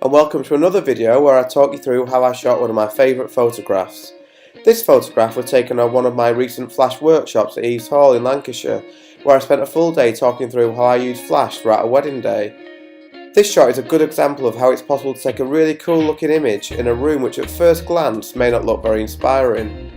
and welcome to another video where I talk you through how I shot one of my favourite photographs. This photograph was taken on one of my recent flash workshops at Eaves Hall in Lancashire, where I spent a full day talking through how I used flash throughout a wedding day. This shot is a good example of how it's possible to take a really cool looking image in a room which at first glance may not look very inspiring.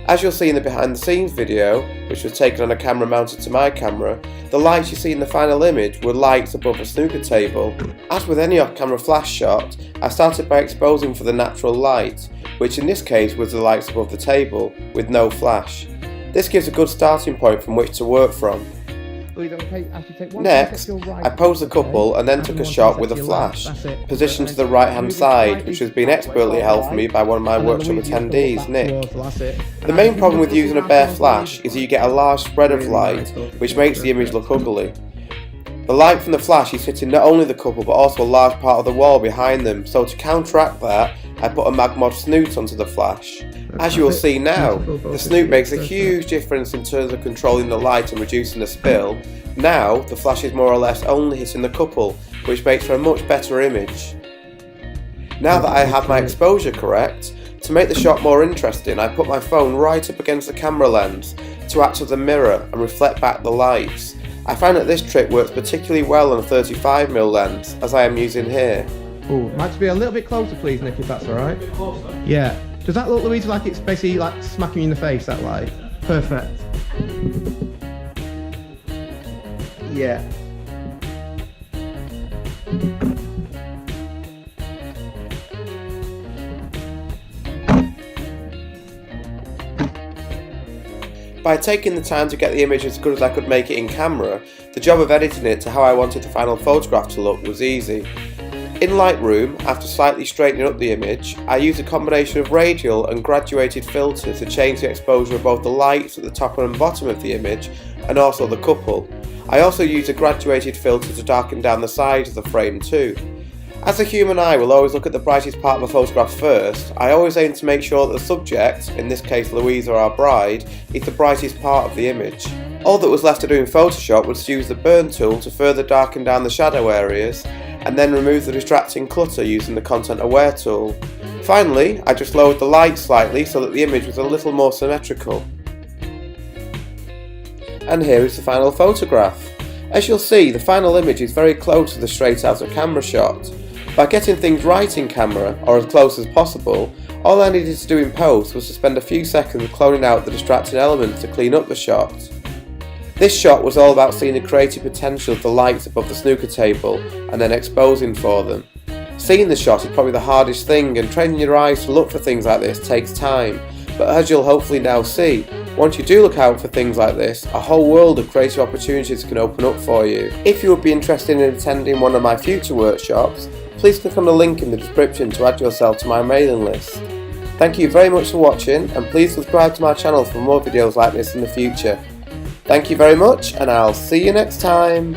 As you'll see in the behind the scenes video, which was taken on a camera mounted to my camera, the lights you see in the final image were lights above a snooker table. As with any off-camera flash shot, I started by exposing for the natural light, which in this case was the lights above the table, with no flash. This gives a good starting point from which to work from. Next, I posed the couple and then took a shot with a flash, positioned to the right hand side, which has been expertly held for me by one of my workshop attendees, Nick. The main problem with using a bare flash is that you get a large spread of light, which makes the image look ugly. The light from the flash is hitting not only the couple but also a large part of the wall behind them, so to counteract that, I put a Magmod snoot onto the flash. As you will see now, the snoot makes a huge difference in terms of controlling the light and reducing the spill. Now, the flash is more or less only hitting the couple, which makes for a much better image. Now that I have my exposure correct, to make the shot more interesting, I put my phone right up against the camera lens to act as a mirror and reflect back the lights. I found that this trick works particularly well on a 35mm lens, as I am using here. Oh, might just be a little bit closer please, Nick, if that's alright. Yeah. Does that look, Louise, like it's basically like smacking you in the face, that light? Perfect. Yeah. By taking the time to get the image as good as I could make it in camera, the job of editing it to how I wanted the final photograph to look was easy. In Lightroom, after slightly straightening up the image, I used a combination of radial and graduated filters to change the exposure of both the lights at the top and bottom of the image and also the couple. I also used a graduated filter to darken down the sides of the frame too. As the human eye will always look at the brightest part of a photograph first, I always aim to make sure that the subject, in this case Louisa, our bride, is the brightest part of the image. All that was left to do in Photoshop was to use the burn tool to further darken down the shadow areas and then remove the distracting clutter using the Content Aware tool. Finally, I just lowered the light slightly so that the image was a little more symmetrical. And here is the final photograph. As you'll see, the final image is very close to the straight out of camera shot. By getting things right in camera, or as close as possible, all I needed to do in post was to spend a few seconds cloning out the distracting elements to clean up the shot. This shot was all about seeing the creative potential of the lights above the snooker table and then exposing for them. Seeing the shot is probably the hardest thing, and training your eyes to look for things like this takes time, but as you'll hopefully now see, once you do look out for things like this, a whole world of creative opportunities can open up for you. If you would be interested in attending one of my future workshops, please click on the link in the description to add yourself to my mailing list. Thank you very much for watching, and please subscribe to my channel for more videos like this in the future. Thank you very much, and I'll see you next time.